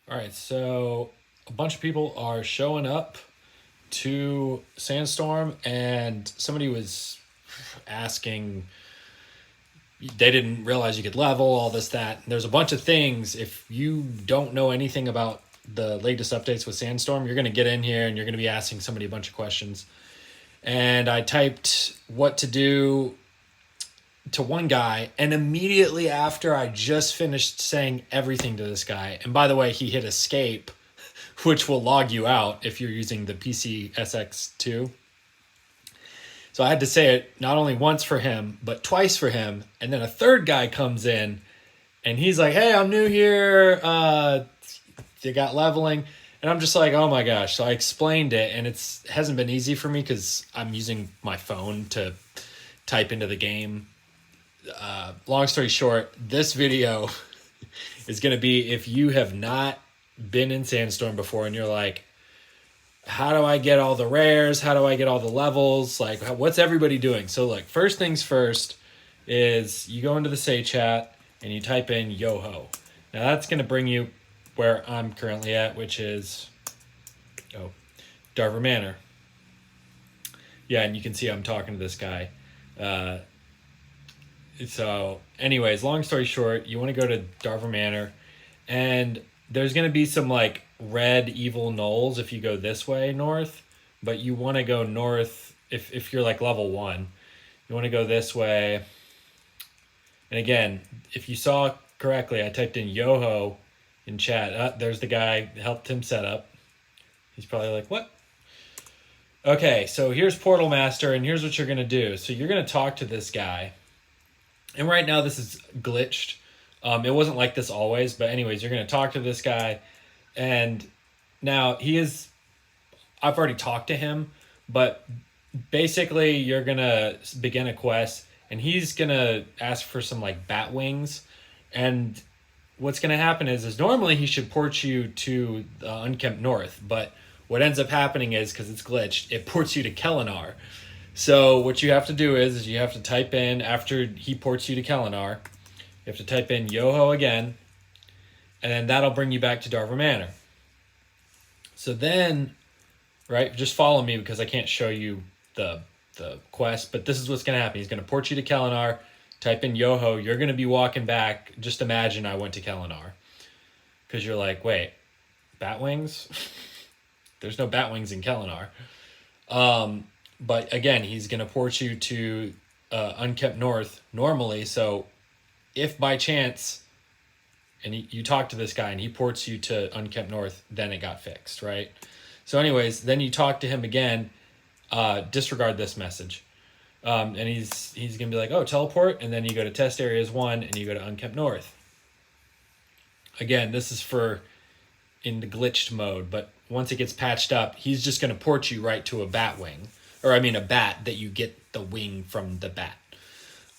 All right, so a bunch of people are showing up to Sandstorm, and somebody was asking. They didn't realize you could level all this that. There's a bunch of things. If you don't know anything about the latest updates with Sandstorm, you're going to get in here and you're going to be asking somebody a bunch of questions. And I typed what to do to one guy, and immediately after I just finished saying everything to this guy, and by the way, he hit escape, which will log you out if you're using the PCSX2. So I had to say it not only once for him, but twice for him. And then a third guy comes in and he's like, hey, I'm new here. You got leveling. And I'm just like, oh my gosh. So I explained it, and it hasn't been easy for me because I'm using my phone to type into the game. Long story short, this video is going to be if you have not been in Sandstorm before and you're like, how do I get all the rares? How do I get all the levels? Like, what's everybody doing? So, like, first things first is you go into the say chat and you type in Yoho. Now, that's going to bring you where I'm currently at, which is, Darver Manor. Yeah, and you can see I'm talking to this guy. So, anyways, long story short, you want to go to Darver Manor, and there's going to be some, like, red evil gnolls if you go this way north, but you want to go north if you're, like, level 1. You want to go this way. And again, if you saw correctly, I typed in Yoho in chat. There's the guy, helped him set up. He's probably like, what? Okay, so here's Portal Master, and here's what you're going to do. So you're going to talk to this guy. And right now this is glitched. It wasn't like this always, but anyways, you're going to talk to this guy. And now I've already talked to him, but basically you're going to begin a quest, and he's going to ask for some, like, bat wings. And what's going to happen is normally he should port you to Unkempt North, but what ends up happening is, because it's glitched, it ports you to Kellinar. So what you have to do is you have to type in, after he ports you to Kellinar, you have to type in Yoho again, and then that'll bring you back to Darver Manor. So then, right, just follow me because I can't show you the quest, but this is what's going to happen. He's going to port you to Kellinar, type in Yoho, you're going to be walking back. Just imagine I went to Kellinar. Because you're like, wait, Batwings? There's no Batwings in Kellinar. But again, he's going to port you to Unkempt North normally. So if by chance, and you talk to this guy and he ports you to Unkempt North, then it got fixed, right? So anyways, then you talk to him again, disregard this message. And he's going to be like, oh, teleport. And then you go to Test Areas 1 and you go to Unkempt North. Again, this is for in the glitched mode, but once it gets patched up, he's just going to port you right to a Batwing. Or, I mean, a bat that you get the wing from the bat.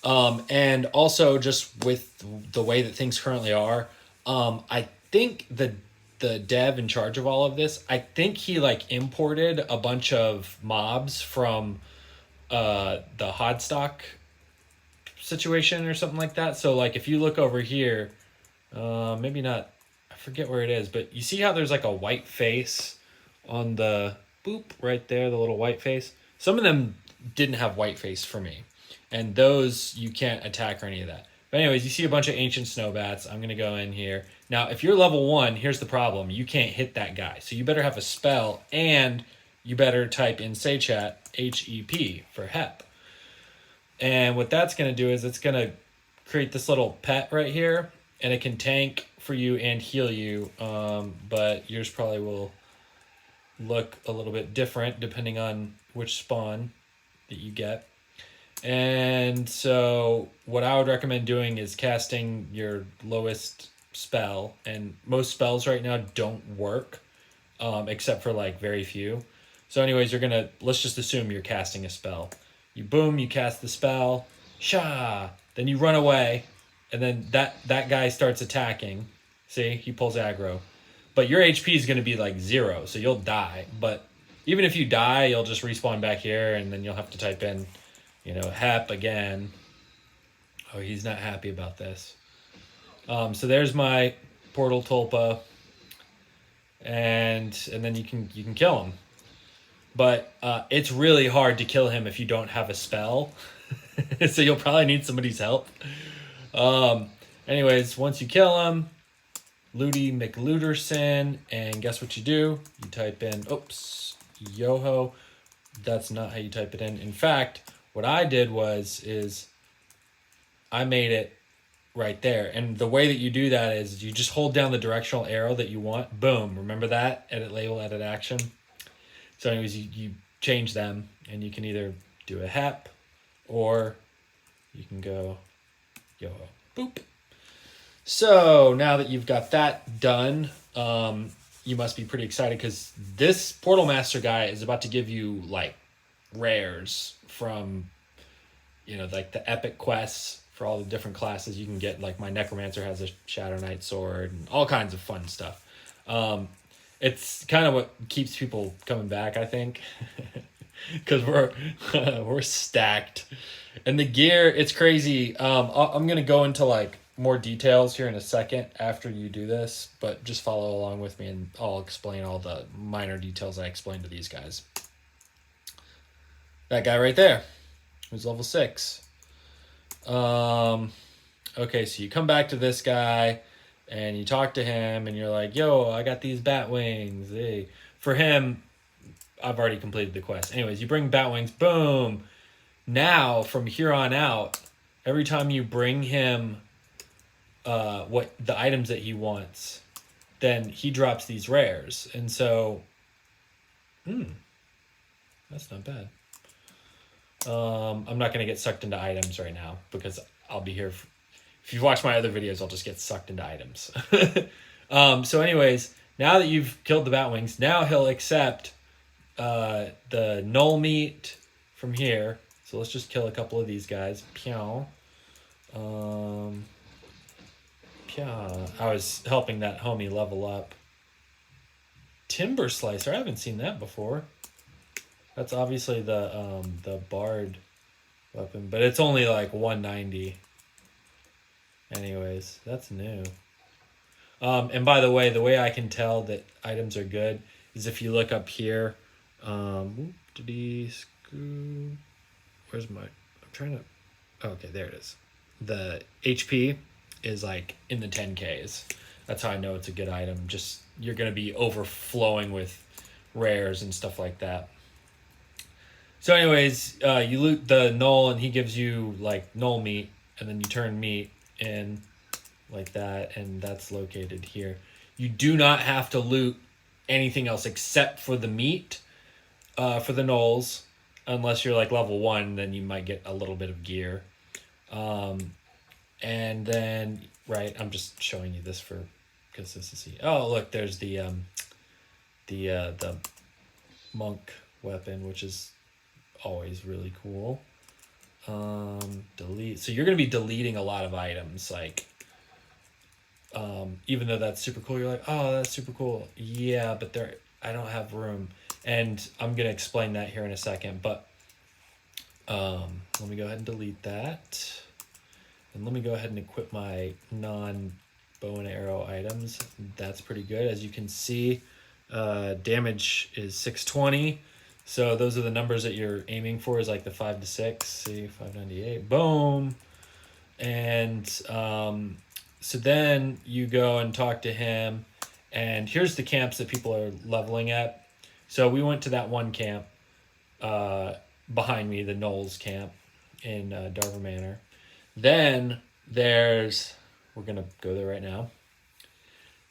And also, just with the way that things currently are, I think the dev in charge of all of this, I think he, like, imported a bunch of mobs from the Hodstock situation or something like that. So, like, if you look over here, maybe not, I forget where it is, but you see how there's, like, a white face on the boop right there, the little white face? Some of them didn't have white face for me, and those you can't attack or any of that. But anyways, you see a bunch of ancient snowbats. I'm going to go in here. Now, if you're level 1, here's the problem. You can't hit that guy. So you better have a spell, and you better type in say chat HEP for HEP. And what that's going to do is it's going to create this little pet right here, and it can tank for you and heal you. But yours probably will look a little bit different depending on which spawn that you get. And so what I would recommend doing is casting your lowest spell, and most spells right now don't work, except for, like, very few. So anyways, let's just assume you're casting a spell. You boom, you cast the spell, sha, then you run away, and then that guy starts attacking. See, he pulls aggro. But your HP is going to be like 0, so you'll die. But even if you die, you'll just respawn back here, and then you'll have to type in, HEP again. Oh, he's not happy about this. So there's my Portal Tulpa. and then you can kill him. But it's really hard to kill him if you don't have a spell. So you'll probably need somebody's help. Anyways, once you kill him, Looty McLooterson, and guess what you do? You type in, oops, Yoho. That's not how you type it in. In fact, what I did is I made it right there. And the way that you do that is you just hold down the directional arrow that you want. Boom. Remember that? Edit label, edit action. So anyways, you change them, and you can either do a hep or you can go Yoho. Boop. So now that you've got that done, you must be pretty excited because this Portal Master guy is about to give you like rares from, like the epic quests for all the different classes you can get. Like my Necromancer has a Shadow Knight sword and all kinds of fun stuff. It's kind of what keeps people coming back, I think, because we're stacked, and the gear, it's crazy. I'm gonna go into like more details here in a second after you do this, but just follow along with me, and I'll explain all the minor details I explained to these guys. That guy right there, who's level 6. Okay, so you come back to this guy. And you talk to him, and you're like, yo, I got these bat wings. Hey. For him, I've already completed the quest. Anyways, you bring bat wings. Boom. Now, from here on out, every time you bring him what the items that he wants, then he drops these rares. And so, that's not bad. I'm not going to get sucked into items right now because I'll be here if you've watched my other videos, I'll just get sucked into items. So anyways, now that you've killed the Batwings, now he'll accept the Null meat from here. So let's just kill a couple of these guys. Pew. I was helping that homie level up. Timber Slicer, I haven't seen that before. That's obviously the Bard weapon, but it's only like 190. Anyways, that's new. And by the way I can tell that items are good is if you look up here. Where's my... I'm trying to... Okay, there it is. The HP is like in the 10Ks. That's how I know it's a good item. Just, you're going to be overflowing with rares and stuff like that. So anyways, you loot the Null, and he gives you like Null meat, and then you turn meat in like that, and that's located here. You do not have to loot anything else except for the meat for the Knolls, unless you're like level 1, then you might get a little bit of gear. And then I'm just showing you this for consistency. Oh, look, there's the monk weapon, which is always really cool. Delete. So you're going to be deleting a lot of items, like, even though that's super cool, you're like, oh, that's super cool. Yeah, but I don't have room. And I'm going to explain that here in a second, but, let me go ahead and delete that. And let me go ahead and equip my non-bow and arrow items. That's pretty good. As you can see, damage is 620. So those are the numbers that you're aiming for, is like the 5 to 6. See, 598. Boom. And so then you go and talk to him. And here's the camps that people are leveling at. So we went to that one camp behind me, the Knolls camp in Darver Manor. Then there's, we're going to go there right now,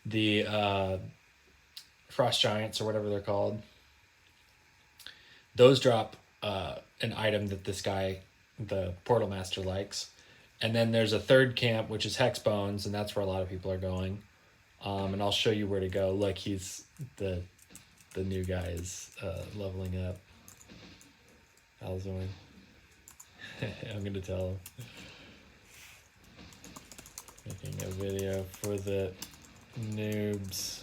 the Frost Giants, or whatever they're called. Those drop an item that this guy, the Portal Master, likes. And then there's a third camp, which is Hex Bones, and that's where a lot of people are going. And I'll show you where to go. Look, he's the new guy is leveling up. Alzorn. I'm going to tell him. Making a video for the noobs.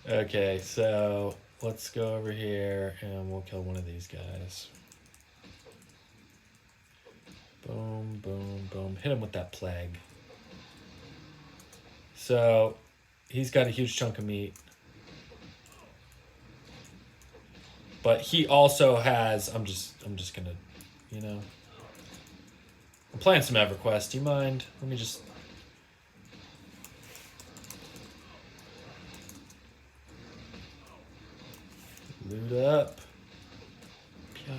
Okay, so let's go over here and we'll kill one of these guys. Boom, boom, boom. Hit him with that plague. So he's got a huge chunk of meat. But he also has, I'm just gonna, you know, I'm playing some EverQuest. Do you mind? Let me just. Loot up. Yeah.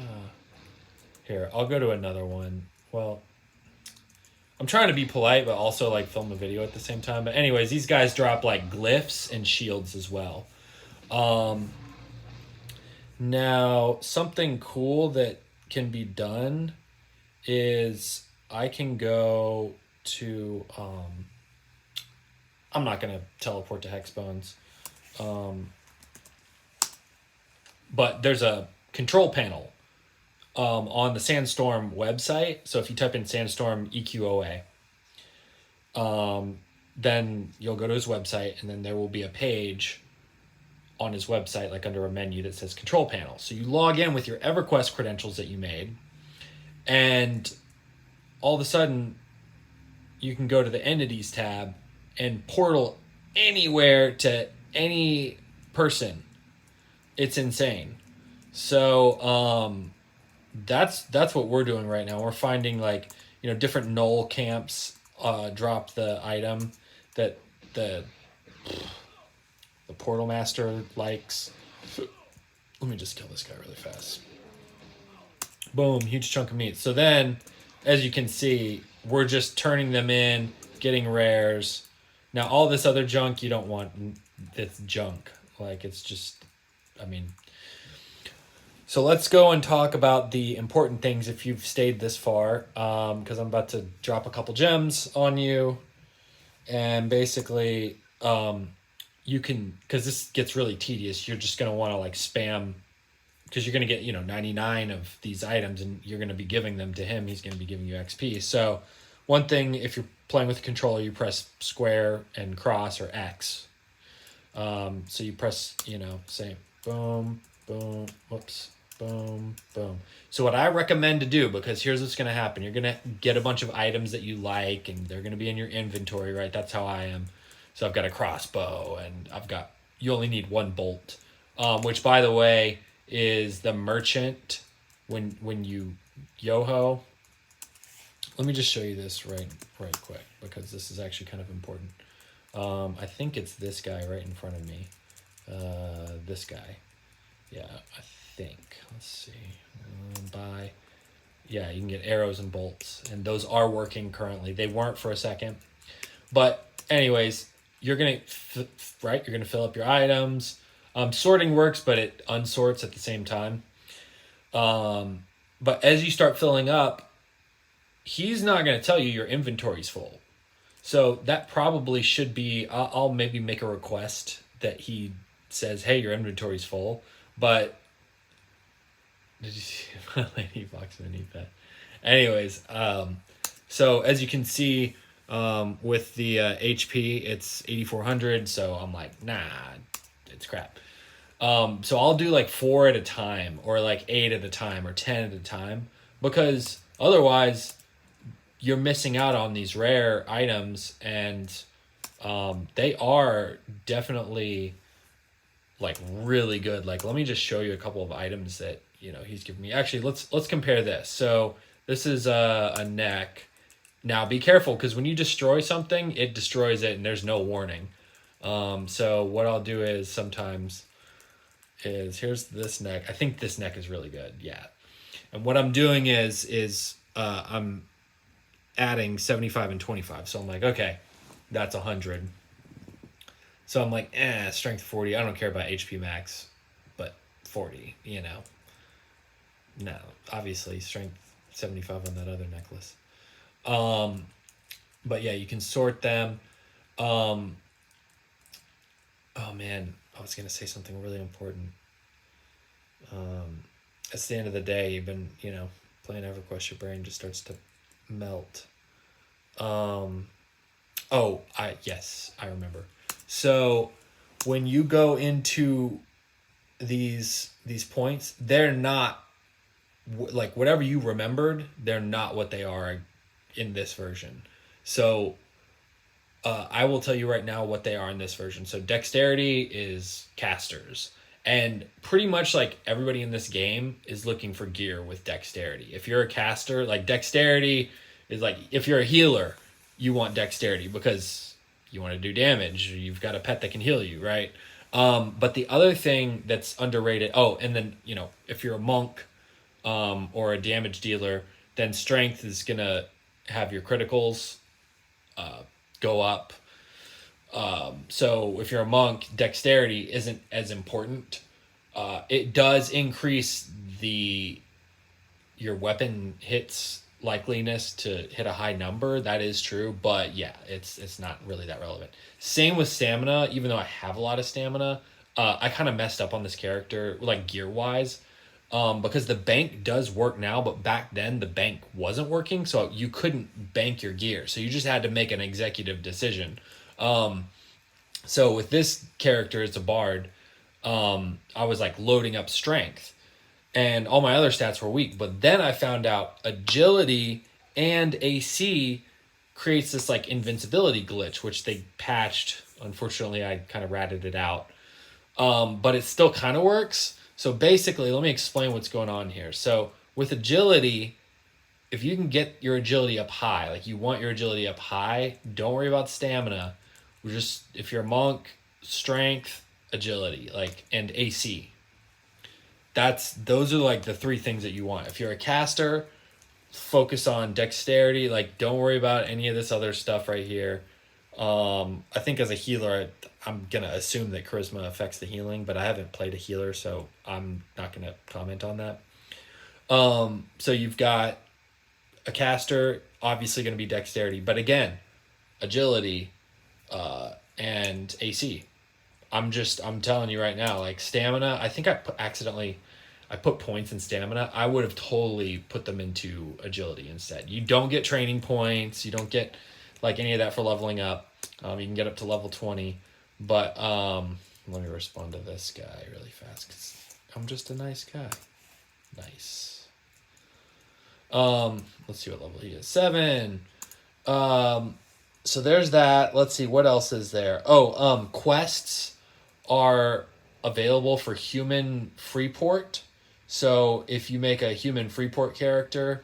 Here, I'll go to another one. Well, I'm trying to be polite, but also like film a video at the same time. But anyways, these guys drop like glyphs and shields as well. Now, something cool that can be done is I can go to. I'm not gonna teleport to Hexbones, but there's a control panel on the Sandstorm website. So if you type in Sandstorm EQOA, then you'll go to his website, and then there will be a page on his website, like under a menu that says control panel. So you log in with your EverQuest credentials that you made, and all of a sudden you can go to the entities tab and portal anywhere to any person. It's insane. So that's what we're doing right now. We're finding like, different null camps drop the item that the portal master likes. Let me just kill this guy really fast. Boom, huge chunk of meat. So then, as you can see, we're just turning them in, getting rares. Now, all this other junk you don't want. It's junk. Like, it's just, So let's go and talk about the important things if you've stayed this far, because I'm about to drop a couple gems on you. And basically, you can, because this gets really tedious, you're just going to want to like spam, because you're going to get 99 of these items, and you're going to be giving them to him. He's going to be giving you XP. So one thing, if you're playing with a controller, you press square and cross or X. So you press, say boom, boom, whoops, boom, boom. So what I recommend to do, because here's what's going to happen. You're going to get a bunch of items that you like, and they're going to be in your inventory, right? That's how I am. So I've got a crossbow, and you only need one bolt, which, by the way, is the merchant when you yo-ho. Let me just show you this right quick, because this is actually kind of important. I think it's this guy right in front of me. This guy. Yeah, I think. Let's see. Buy. Yeah, you can get arrows and bolts, and those are working currently. They weren't for a second. But anyways, you're going to, right? You're going to fill up your items. Sorting works, but it unsorts at the same time. But as you start filling up, he's not going to tell you your inventory's full. So that probably should be, I'll maybe make a request that he says, hey, your inventory's full. But did you see my lady box underneath that? Anyways, so as you can see, with the HP, it's 8,400. So I'm like, nah, it's crap. So I'll do like 4 at a time, or like 8 at a time, or 10 at a time, because otherwise you're missing out on these rare items, and they are definitely like really good. Like, let me just show you a couple of items that he's given me. Actually, let's compare this. So this is a neck. Now be careful, because when you destroy something, it destroys it, and there's no warning. So what I'll do is sometimes here's this neck. I think this neck is really good. Yeah. And what I'm doing is I'm adding 75 and 25. So I'm like, okay, that's 100. So I'm like, strength 40. I don't care about HP max, but 40, No, obviously strength 75 on that other necklace. But yeah, you can sort them. Oh man, I was going to say something really important. At the end of the day, you've been, playing EverQuest, your brain just starts to melt. Yes, I remember. So when you go into these points, they're not like whatever you remembered, they're not what they are in this version. So I will tell you right now what they are in this version. So dexterity is casters. And pretty much like everybody in this game is looking for gear with dexterity. If you're a caster, like dexterity is like if you're a healer, you want dexterity because you want to do damage. You've got a pet that can heal you, right? But the other thing that's underrated, oh, and then, you know, if you're a monk or a damage dealer, then strength is going to have your criticals go up. So if you're a monk, dexterity isn't as important. It does increase your weapon hits likeliness to hit a high number. That is true, but yeah, it's not really that relevant. Same with stamina. Even though I have a lot of stamina, I kind of messed up on this character, like gear wise. Because the bank does work now, but back then the bank wasn't working, so you couldn't bank your gear. So you just had to make an executive decision. So with this character, it's a bard. I was like loading up strength, and all my other stats were weak. But then I found out agility and AC creates this like invincibility glitch, which they patched. Unfortunately, I kind of ratted it out, but it still kind of works. So basically, let me explain what's going on here. So with agility, if you can get your agility up high, like you want your agility up high, don't worry about stamina. We're just, if you're a monk, strength, agility, like, and AC. Those are like the three things that you want. If you're a caster, focus on dexterity. Like, don't worry about any of this other stuff right here. I think as a healer, I'm going to assume that charisma affects the healing, but I haven't played a healer, so I'm not going to comment on that. So you've got a caster, obviously going to be dexterity, but again, agility, and AC. I'm telling you right now, like stamina, I think I put points in stamina. I would have totally put them into agility instead. You don't get training points. You don't get like any of that for leveling up. You can get up to level 20. But let me respond to this guy really fast because I'm just a nice guy. Nice. Let's see what level he is. 7. So there's that. Let's see, what else is there? Oh, quests are available for human Freeport. So if you make a human Freeport character,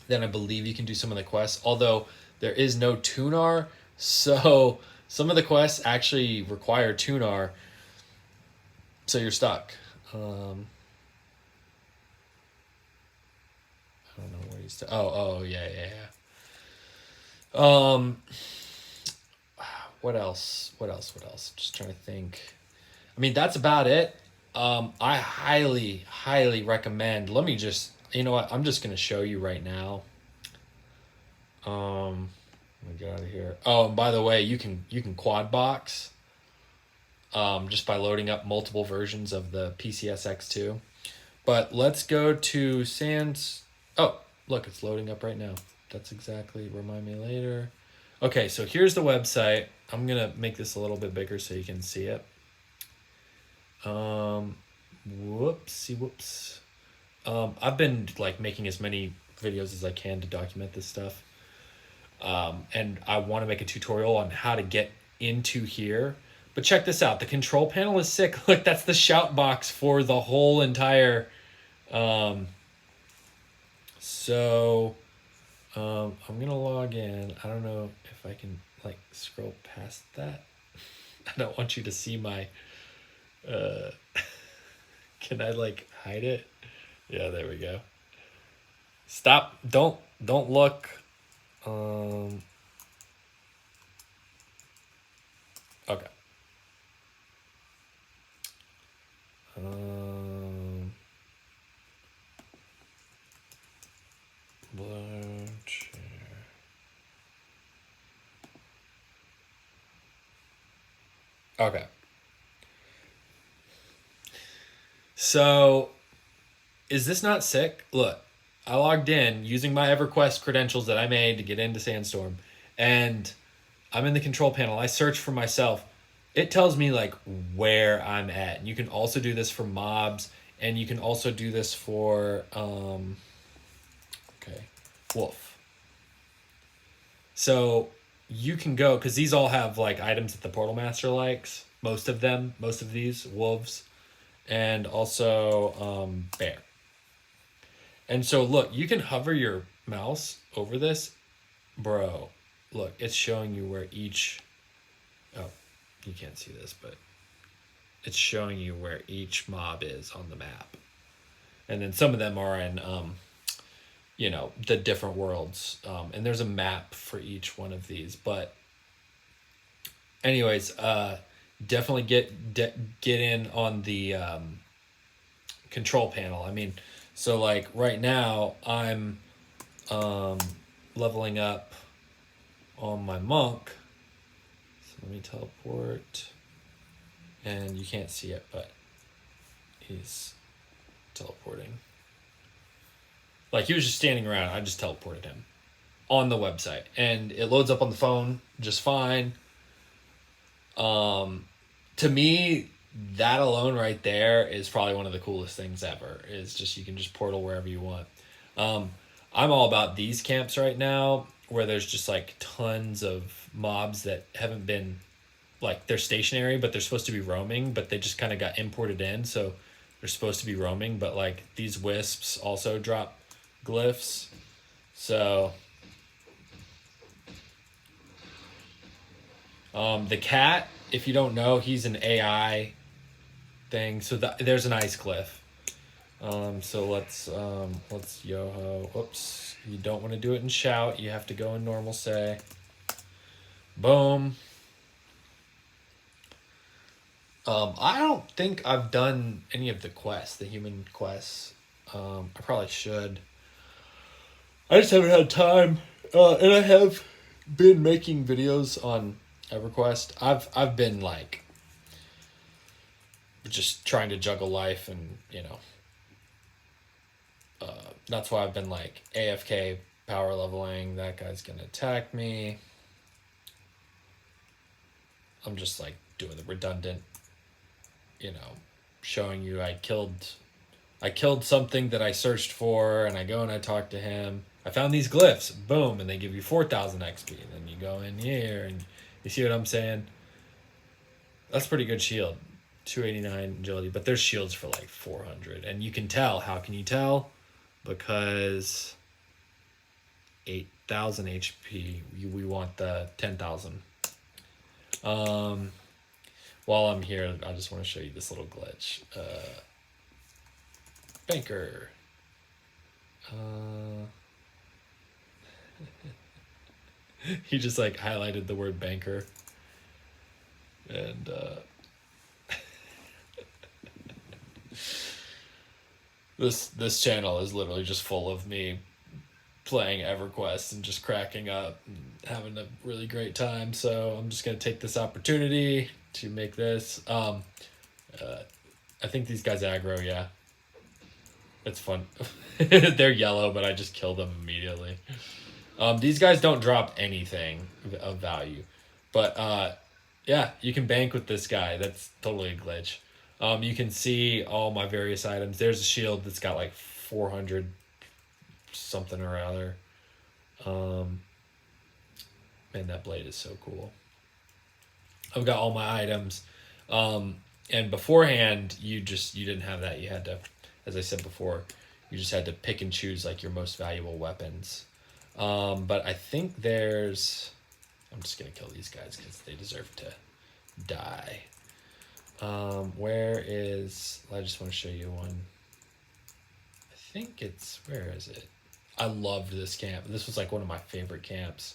then I believe you can do some of the quests. Although there is no tunar, so some of the quests actually require tunar, so you're stuck. I don't know where he's. Yeah. What else? Just trying to think. I mean, that's about it. I highly recommend. Let me just. You know what? I'm just gonna show you right now. Let me get out of here. Oh, and by the way, you can quad box. Just by loading up multiple versions of the PCSX2. But let's go to Sands. Oh, look, it's loading up right now. That's exactly, remind me later. Okay, so here's the website. I'm going to make this a little bit bigger so you can see it. Whoops. I've been like making as many videos as I can to document this stuff. And I want to make a tutorial on how to get into here. But check this out. The control panel is sick. Look, that's the shout box for the whole entire... I'm going to log in. I don't know if I can, like, scroll past that. I don't want you to see my... Can I, like, hide it? Yeah, there we go. Stop. Don't look... Okay. Blue chair. Okay. So, is this not sick? Look, I logged in using my EverQuest credentials that I made to get into Sandstorm, and I'm in the control panel. I search for myself. It tells me like where I'm at. And you can also do this for mobs, and you can also do this for wolf. So you can go, because these all have like items that the Portal Master likes. Most of them, most of these wolves, and also bear. And so look, you can hover your mouse over this, bro. Look, it's showing you where each. Oh, you can't see this, but it's showing you where each mob is on the map, and then some of them are in the different worlds, and there's a map for each one of these. But anyways, definitely get in on the control panel. I mean, so like right now I'm leveling up on my monk. So let me teleport, and you can't see it, but he's teleporting. Like, he was just standing around. I just teleported him on the website, and it loads up on the phone just fine. To me, that alone right there is probably one of the coolest things ever. Is just, you can just portal wherever you want. I'm all about these camps right now, where there's just like tons of mobs that haven't been, like, they're stationary, but they're supposed to be roaming, but they just kind of got imported in, so they're supposed to be roaming. But like, these wisps also drop glyphs, so the cat, if you don't know, he's an AI thing. So there's an ice cliff. So let's yo-ho. Whoops. You don't want to do it in shout. You have to go in normal say. Boom. I don't think I've done any of the quests, the human quests. I probably should. I just haven't had time. And I have been making videos on EverQuest. I've been like just trying to juggle life, and that's why I've been like AFK power leveling. That guy's gonna attack me. I'm just like doing the redundant, showing you I killed something that I searched for, and I go and I talk to him. I found these glyphs, boom, and they give you 4,000 XP. And then you go in here, and you see what I'm saying? That's pretty good shield. 289 agility, but there's shields for like 400. And you can tell. How can you tell? Because 8,000 HP, we want the 10,000. While I'm here, I just want to show you this little glitch. Banker. He just like highlighted the word banker, and this channel is literally just full of me playing EverQuest and just cracking up and having a really great time. So I'm just gonna take this opportunity to make this. I think these guys aggro, yeah. It's fun. They're yellow, but I just kill them immediately. These guys don't drop anything of value. But yeah, you can bank with this guy. That's totally a glitch. You can see all my various items. There's a shield that's got like 400 something or other. Man, that blade is so cool. I've got all my items. And beforehand, you didn't have that. You had to, as I said before, you just had to pick and choose like your most valuable weapons. But I think I'm just going to kill these guys because they deserve to die. Where I just want to show you one. I think where is it? I loved this camp. This was like one of my favorite camps.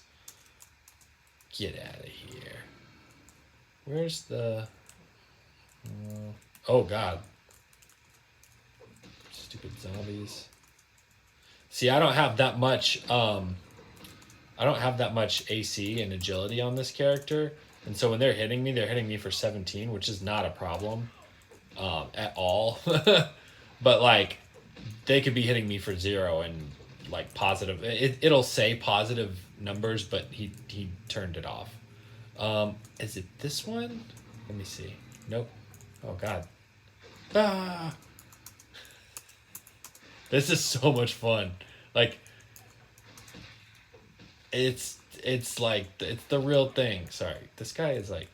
Get out of here. Where's the... oh, God. Stupid zombies. See, I don't have that much... AC and agility on this character. And so when they're hitting me for 17, which is not a problem at all. But, like, they could be hitting me for 0 and, like, positive. It'll say positive numbers, but he turned it off. Is it this one? Let me see. Nope. Oh, God. Ah! This is so much fun. Like, it's it's like it's the real thing. Sorry, this guy is like,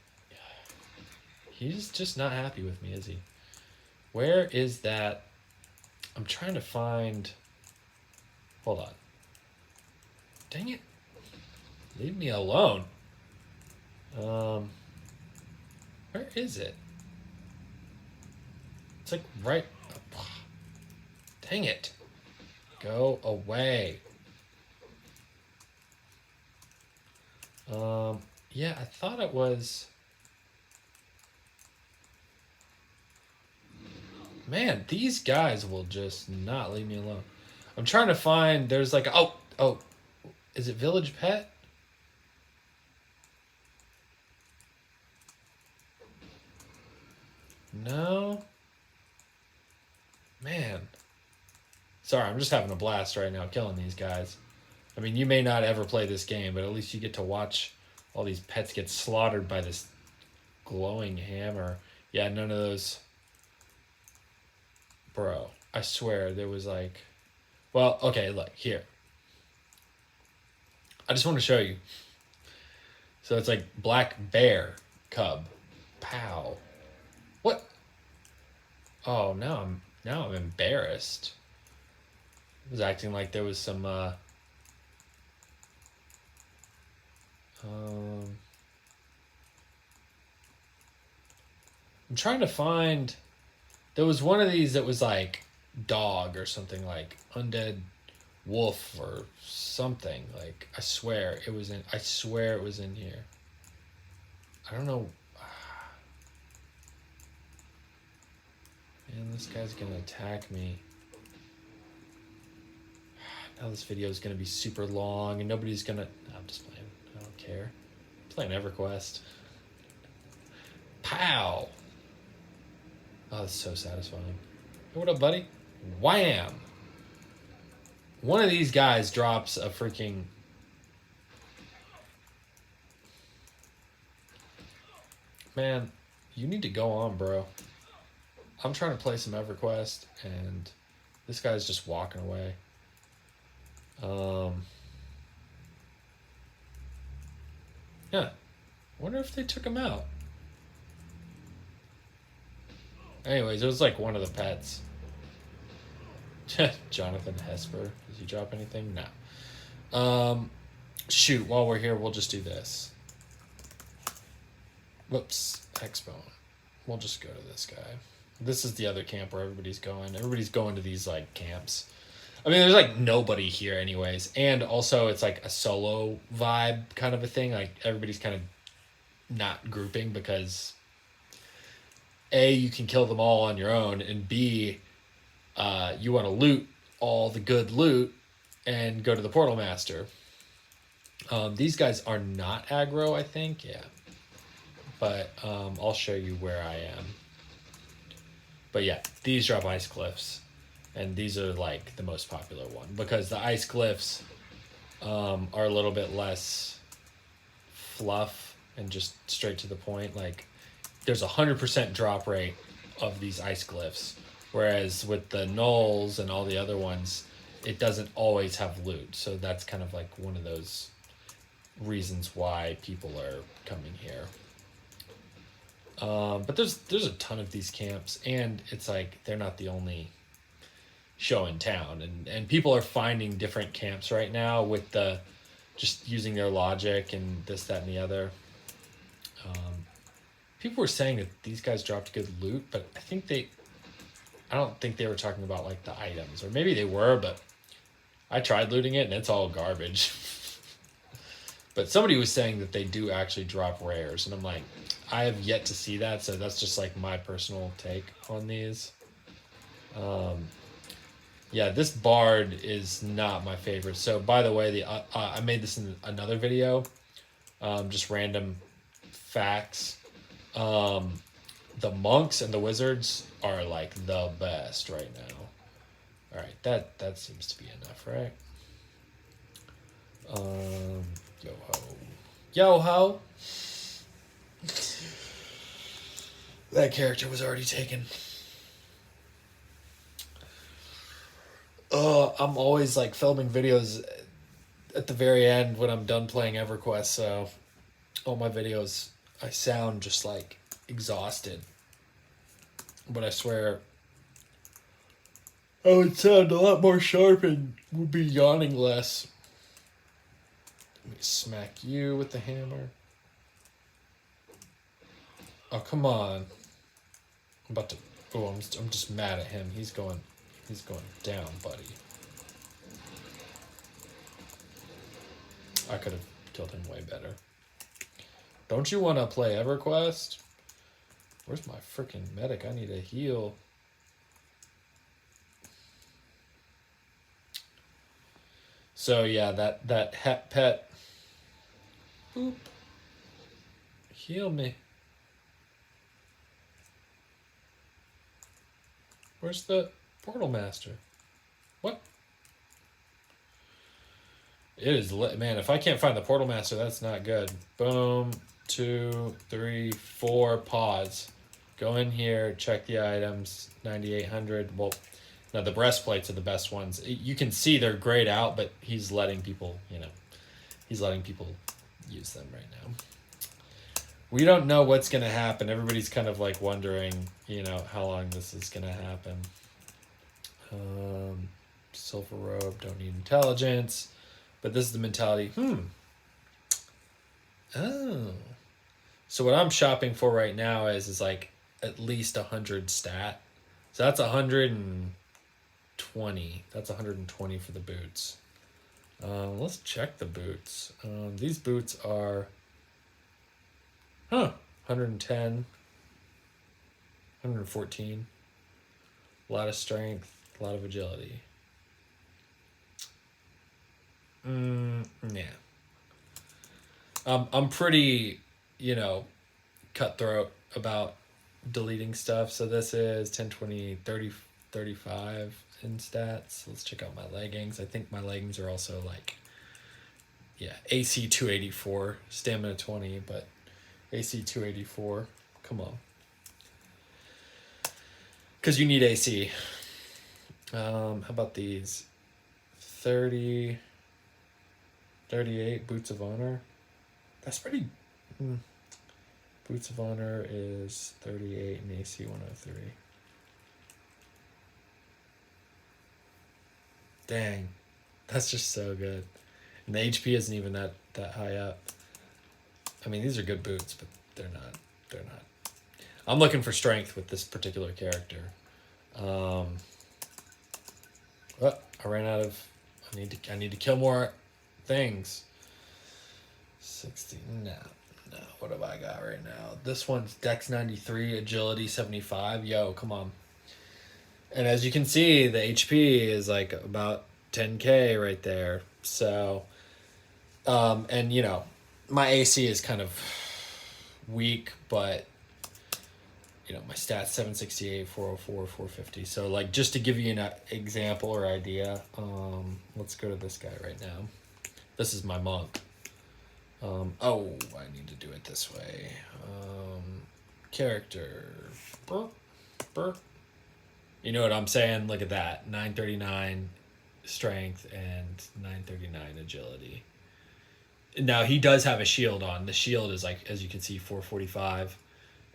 he's just not happy with me, is he? Where is that? I'm trying to find. Hold on. Dang it! Leave me alone. Where is it? It's like right. Dang it! Go away. Yeah, I thought it was. Man, these guys will just not leave me alone. I'm trying to find. There's like oh, is it Village Pet? No. Man. Sorry, I'm just having a blast right now killing these guys. I mean, you may not ever play this game, but at least you get to watch all these pets get slaughtered by this glowing hammer. Yeah, none of those. Bro, I swear there was like... Well, okay, look, here. I just want to show you. So it's like black bear cub. Pow. What? Oh, now I'm embarrassed. I was acting like there was some I'm trying to find. There was one of these that was like dog or something, like undead wolf or something. Like I swear it was in. I swear it was in here. I don't know. Man, this guy's gonna attack me. Now this video is gonna be super long and nobody's gonna. No, I'm just playing. I don't care. I'm playing EverQuest. Pow! Oh, that's so satisfying. Hey, what up, buddy? Wham! One of these guys drops a freaking... Man, you need to go on, bro. I'm trying to play some EverQuest, and this guy's just walking away. Yeah. Wonder if they took him out. Anyways, it was like one of the pets. Jonathan Hesper. Does he drop anything? No. Shoot, while we're here, we'll just do this. Whoops. Expo. We'll just go to this guy. This is the other camp where everybody's going. Everybody's going to these, like, camps. I mean, there's, like, nobody here anyways. And also, it's, like, a solo vibe kind of a thing. Like, everybody's kind of not grouping because... A, you can kill them all on your own, and B, you want to loot all the good loot and go to the Portal Master. These guys are not aggro, I think, yeah. But I'll show you where I am. But yeah, these drop ice cliffs, and these are like the most popular one because the ice cliffs are a little bit less fluff and just straight to the point. Like, there's 100% drop rate of these ice glyphs, whereas with the gnolls and all the other ones, it doesn't always have loot. So that's kind of like one of those reasons why people are coming here. But there's a ton of these camps, and it's like they're not the only show in town, and people are finding different camps right now with the just using their logic and this, that, and the other. People were saying that these guys dropped good loot, but I don't think they were talking about like the items, or maybe they were, but I tried looting it and it's all garbage. But somebody was saying that they do actually drop rares, and I'm like, I have yet to see that, so that's just like my personal take on these. Yeah, this bard is not my favorite. So by the way, I made this in another video, just random facts. The monks and the wizards are like the best right now. All right, that seems to be enough, right? Yo ho. That character was already taken. I'm always like filming videos at the very end when I'm done playing EverQuest, so all my videos, I sound just like exhausted. But I swear, I would sound a lot more sharp and would be yawning less. Let me smack you with the hammer. Oh, come on. I'm about to... Oh, I'm just mad at him. He's going down, buddy. I could have killed him way better. Don't you want to play EverQuest? Where's my freaking medic? I need a heal. So yeah, that het pet. Boop. Heal me. Where's the portal master? What? It is lit, man. If I can't find the portal master, that's not good. Boom. 2, 3, 4. Pause. Go in here. Check the items. 9,800. Well, no, the breastplates are the best ones. You can see they're grayed out, but he's letting people, he's letting people use them right now. We don't know what's going to happen. Everybody's kind of like wondering, how long this is going to happen. Silver robe, don't need intelligence. But this is the mentality. Oh. So what I'm shopping for right now is like at least 100 stat. So that's 120. That's 120 for the boots. Let's check the boots. These boots are 110, 114. A lot of strength, a lot of agility. Yeah. I'm pretty, cutthroat about deleting stuff. So this is 10, 20, 30, 35 in stats. Let's check out my leggings. I think my leggings are also like, AC 284, stamina 20, but AC 284. Come on. Because you need AC. How about these? 30... 38, Boots of Honor. That's pretty... Boots of Honor is 38 and AC 103. Dang. That's just so good. And the HP isn't even that high up. I mean, these are good boots, but they're not. I'm looking for strength with this particular character. I ran out of... I need to kill more things. 60. No. What have I got right now? This one's Dex 93, Agility 75. Yo, come on. And as you can see, the HP is like about 10k right there. So, and my AC is kind of weak, but my stats 768, 404, 450. So like just to give you an example or idea, let's go to this guy right now. This is my monk. I need to do it this way. Character. Burp. You know what I'm saying? Look at that. 939 strength and 939 agility. Now he does have a shield on. The shield is like, as you can see, 445.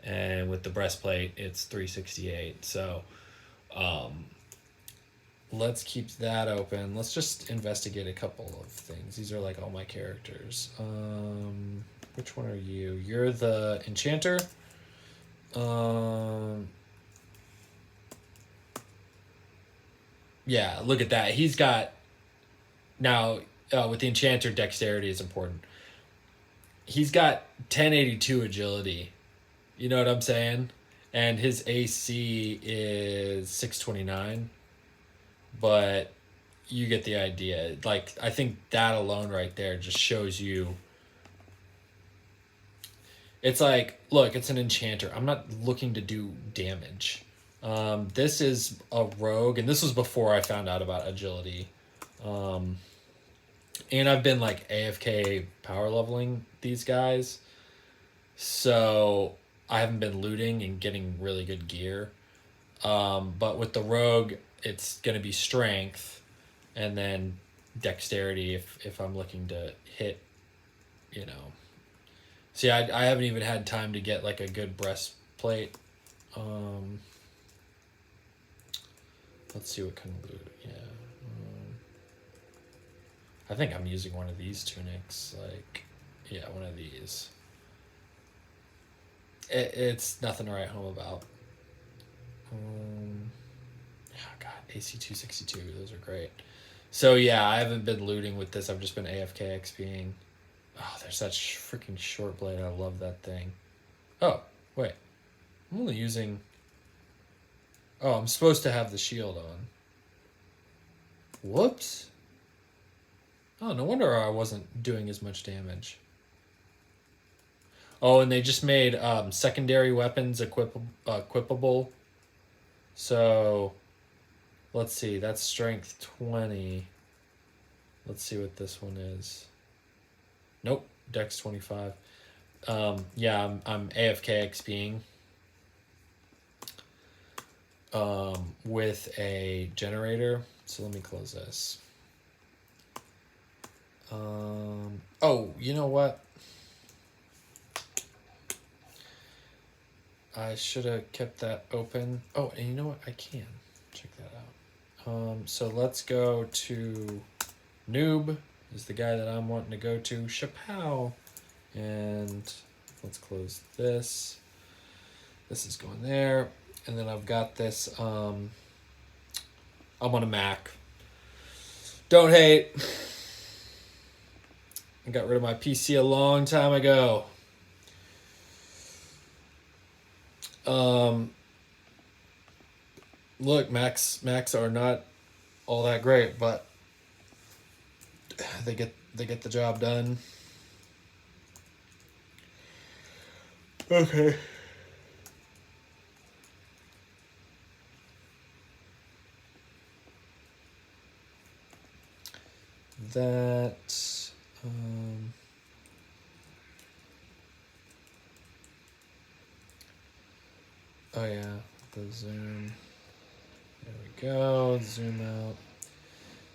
And with the breastplate, it's 368. So, let's keep that open. Let's just investigate a couple of things. These are like all my characters. Which one are you? You're the enchanter. Yeah, look at that. He's got... Now, with the enchanter, dexterity is important. He's got 1082 agility. You know what I'm saying? And his AC is 629. But you get the idea. Like, I think that alone right there just shows you. It's like, look, it's an enchanter. I'm not looking to do damage. This is a rogue, and this was before I found out about agility. And I've been like AFK power leveling these guys. So I haven't been looting and getting really good gear. But with the rogue, it's going to be strength and then dexterity if I'm looking to hit, you know. See, I haven't even had time to get like a good breastplate. Let's see what kind of loot. Yeah. I think I'm using one of these tunics. Like, yeah, one of these. It's nothing to write home about. Oh god, AC 262. Those are great. So yeah, I haven't been looting with this. I've just been AFK XPing. Oh, there's that freaking short blade. I love that thing. Oh, wait. I'm only using... Oh, I'm supposed to have the shield on. Whoops. Oh, no wonder I wasn't doing as much damage. Oh, and they just made secondary weapons equipable. So, let's see. That's strength 20. Let's see what this one is. Nope, Dex 25. Yeah, I'm AFK XPing with a generator. So let me close this. Oh, you know what? I should have kept that open. Oh, and you know what? I can check that out. So let's go to Noob is the guy that I'm wanting to go to. Chappelle. And let's close this. This is going there. And then I've got this. I'm on a Mac. Don't hate. I got rid of my PC a long time ago. Look, Macs are not all that great, but they get the job done. Okay. That oh yeah, the zoom. There we go. Zoom out.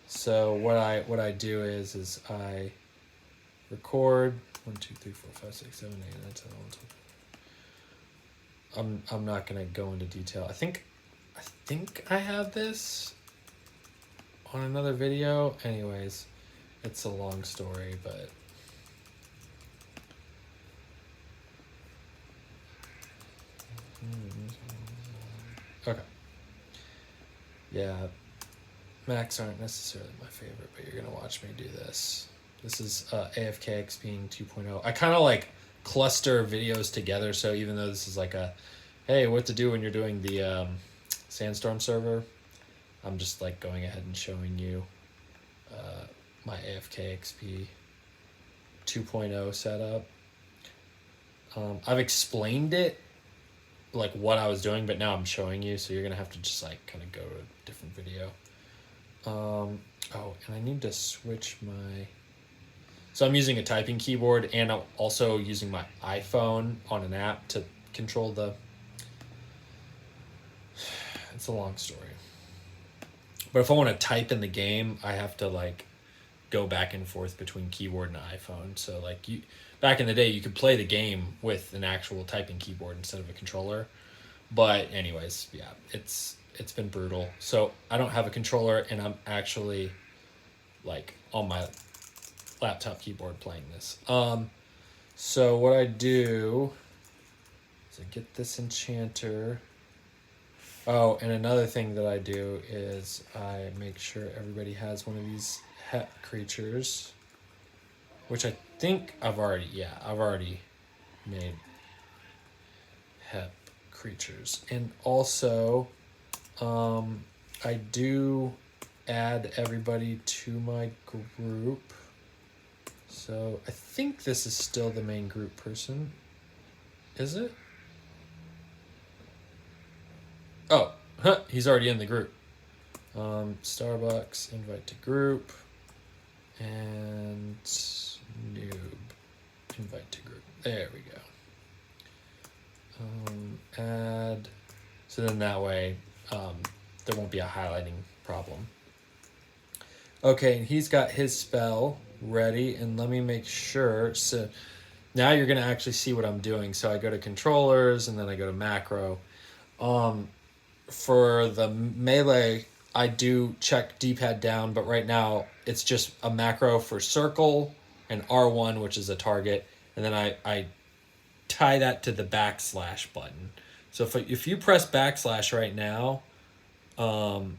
So what I do is I record 1, 2, 3, 4, 5, 6, 7, 8, 9, 10, 11, 12. I'm not gonna go into detail. I think I have this on another video. Anyways, it's a long story, but okay. Yeah, Macs aren't necessarily my favorite, but you're gonna watch me do this. This is AFK XPing 2.0. I kind of like cluster videos together, so even though this is like a, hey, what to do when you're doing the Sandstorm server, I'm just like going ahead and showing you my AFK XP 2.0 setup. I've explained it, like what I was doing, but now I'm showing you, so you're gonna have to just like kind of go to a different video. Oh, and I need to switch my... So I'm using a typing keyboard, and I'm also using my iPhone on an app to control the... It's a long story. But if I want to type in the game, I have to like go back and forth between keyboard and iPhone. So like back in the day, you could play the game with an actual typing keyboard instead of a controller. But anyways, yeah, it's been brutal. So I don't have a controller, and I'm actually like on my laptop keyboard playing this. So what I do is I get this enchanter. Oh, and another thing that I do is I make sure everybody has one of these het creatures, which I think I've already made het creatures. And also, I do add everybody to my group. So I think this is still the main group person. Is it? Oh, he's already in the group. Starbucks, invite to group, and noob, invite to group. There we go. Add. So then that way, there won't be a highlighting problem. Okay, and he's got his spell ready, and let me make sure. So now you're going to actually see what I'm doing. So I go to controllers, and then I go to macro. For the melee, I do check D-pad down, but right now it's just a macro for circle and R1, which is a target, and then I tie that to the backslash button. So if you press backslash right now, on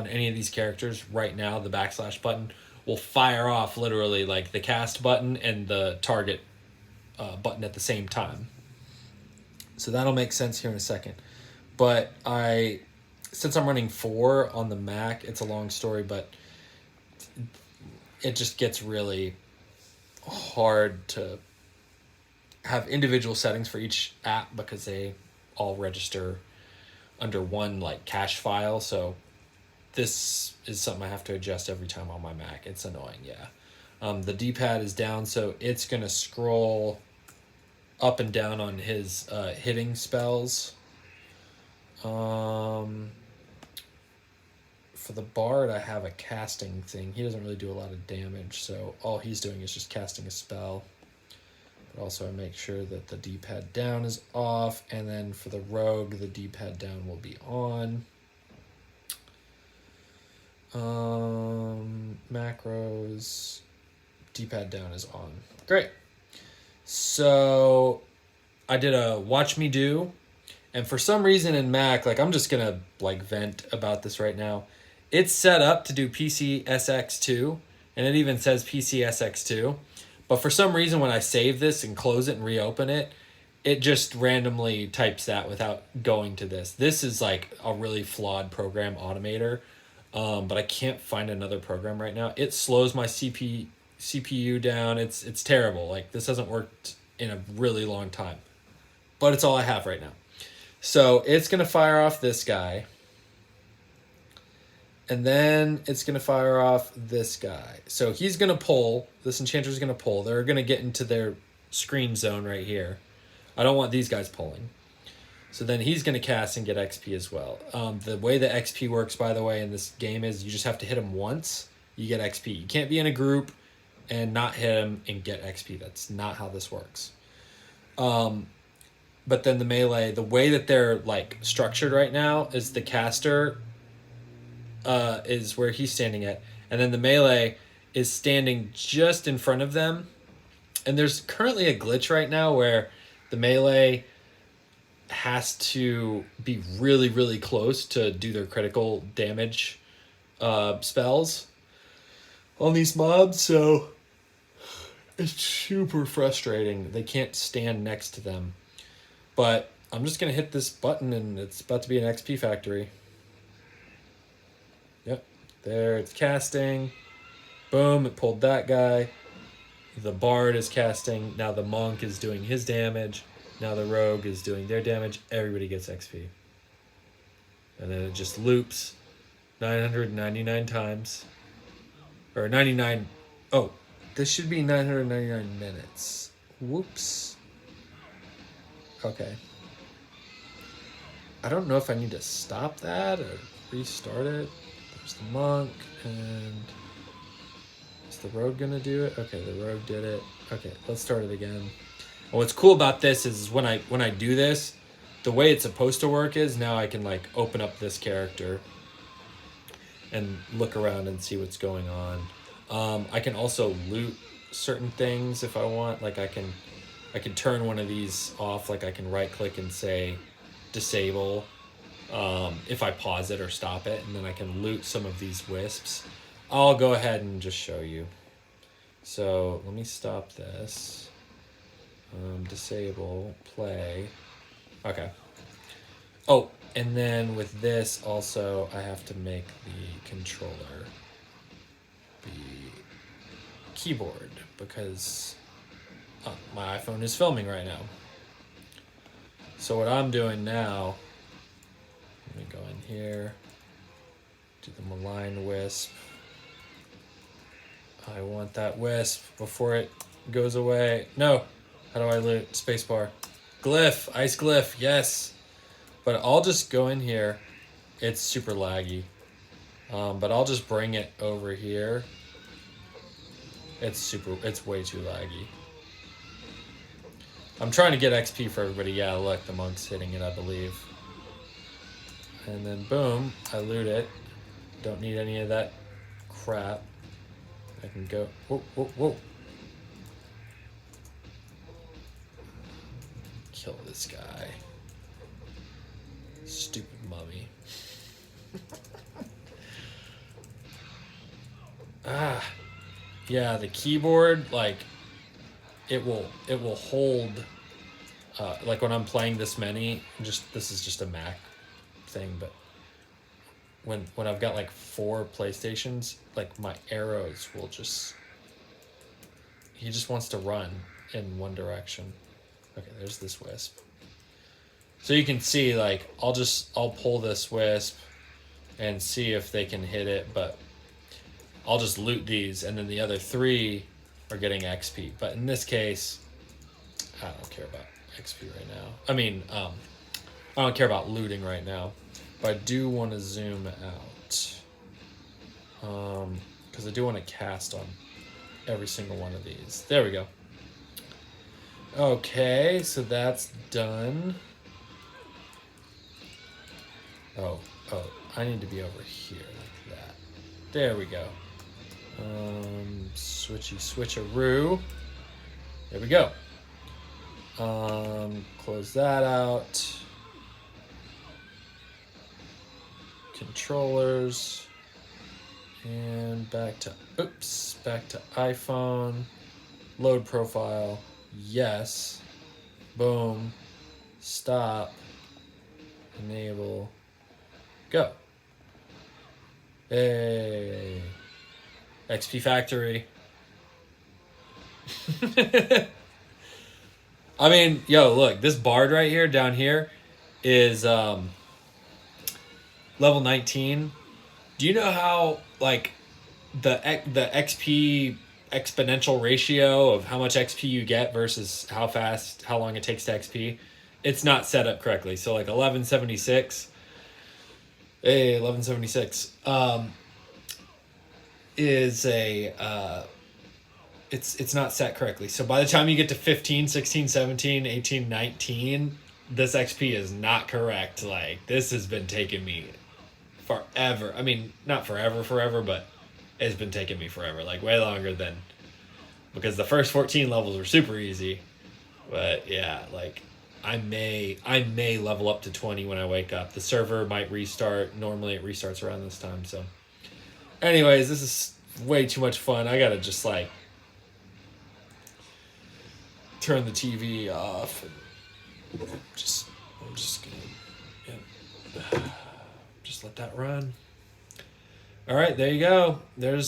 any of these characters right now, the backslash button will fire off literally like the cast button and the target button at the same time. So that'll make sense here in a second. But since I'm running 4 on the Mac, it's a long story, but it just gets really hard to have individual settings for each app because they all register under one like cache file. So this is something I have to adjust every time on my Mac. It's annoying, yeah. The D-pad is down, so it's going to scroll up and down on his hitting spells. For the Bard, I have a casting thing. He doesn't really do a lot of damage, so all he's doing is just casting a spell. But also I make sure that the D-pad down is off, and then for the Rogue, the D-pad down will be on. Macros, D-pad down is on. Great. So I did a watch me do, and for some reason in Mac, like I'm just gonna like vent about this right now. It's set up to do PCSX2, and it even says PCSX2. But for some reason, when I save this and close it and reopen it, it just randomly types that without going to this. This is like a really flawed program automator, but I can't find another program right now. It slows my CPU down. It's terrible. Like this hasn't worked in a really long time, but it's all I have right now. So it's going to fire off this guy. And then it's going to fire off this guy. So he's going to pull. This enchanter's going to pull. They're going to get into their screen zone right here. I don't want these guys pulling. So then he's going to cast and get XP as well. The way the XP works, by the way, in this game is you just have to hit him once. You get XP. You can't be in a group and not hit him and get XP. That's not how this works. But then the melee, the way that they're like structured right now is the caster is where he's standing at, and then the melee is standing just in front of them. And there's currently a glitch right now where the melee has to be really, really close to do their critical damage spells on these mobs, so it's super frustrating. They can't stand next to them. But I'm just going to hit this button, and it's about to be an XP factory. Yep, there it's casting. Boom, it pulled that guy. The Bard is casting. Now the Monk is doing his damage. Now the Rogue is doing their damage. Everybody gets XP. And then it just loops 999 times. Or 99... Oh, this should be 999 minutes. Whoops. Okay. I don't know if I need to stop that or restart it. There's the Monk, and is the Rogue gonna do it? Okay, the Rogue did it. Okay, let's start it again. And what's cool about this is when I do this, the way it's supposed to work is now I can like open up this character and look around and see what's going on. I can also loot certain things if I want. Like I can turn one of these off. Like I can right click and say disable if I pause it or stop it, and then I can loot some of these wisps. I'll go ahead and just show you. So let me stop this. Disable, play. Okay. Oh, and then with this also I have to make the controller the keyboard because my iPhone is filming right now. So what I'm doing now, let me go in here, do the malign wisp. I want that wisp before it goes away. No, how do I loot? Spacebar. Glyph, ice glyph, yes. But I'll just go in here. It's super laggy. But I'll just bring it over here. It's way too laggy. I'm trying to get XP for everybody. Yeah, look, the monk's hitting it, I believe. And then boom, I loot it. Don't need any of that crap. I can go, whoa, whoa, whoa. Kill this guy. Stupid mummy. Yeah, the keyboard, like, it will hold, like when I'm playing this many, this is just a Mac thing, but when I've got like 4 PlayStations, like my arrows will he just wants to run in one direction. Okay, there's this wisp. So you can see, like, I'll pull this wisp and see if they can hit it, but I'll just loot these, and then the other 3 are getting XP. But in this case, I don't care about XP right now. I mean, I don't care about looting right now, but I do want to zoom out, because I do want to cast on every single one of these. There we go. Okay, so that's done. Oh, I need to be over here like that. There we go. Switcheroo. There we go. Close that out. Controllers. And back to iPhone. Load profile. Yes. Boom. Stop. Enable. Go. Hey. XP Factory. I mean, yo, look, this bard right here, down here, is level 19. Do you know how, like, the XP exponential ratio of how much XP you get versus how long it takes to XP? It's not set up correctly. So, like, 1176. Hey, 1176. Is it's not set correctly. So by the time you get to 15, 16, 17, 18, 19, this XP is not correct. Like, this has been taking me forever. I mean, not forever, but it's been taking me forever. Like, way longer than, because the first 14 levels were super easy. But yeah, like, I may level up to 20 when I wake up. The server might restart. Normally it restarts around this time. So anyways, this is way too much fun. I gotta just, like, turn the TV off. And I'm just gonna, just let that run. All right, there you go. Go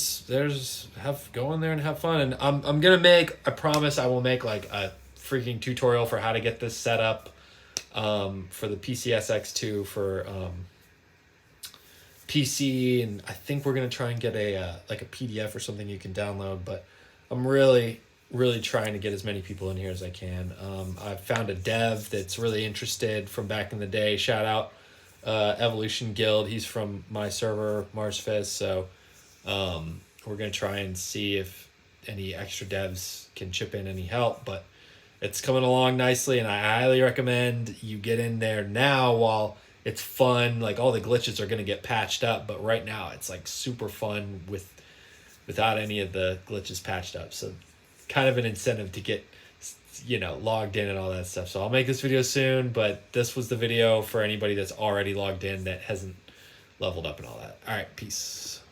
in there and have fun. And I'm gonna I promise I will make, like, a freaking tutorial for how to get this set up, for the PCSX2 for PC, and I think we're gonna try and get a PDF or something you can download. But I'm really trying to get as many people in here as I can. I found a dev that's really interested from back in the day. Shout out Evolution Guild. He's from my server, Marsfizz. So we're gonna try and see if any extra devs can chip in any help. But it's coming along nicely, and I highly recommend you get in there now while it's fun. Like, all the glitches are going to get patched up, but right now it's, like, super fun without any of the glitches patched up. So kind of an incentive to get, logged in and all that stuff. So I'll make this video soon, but this was the video for anybody that's already logged in that hasn't leveled up and all that. All right, peace.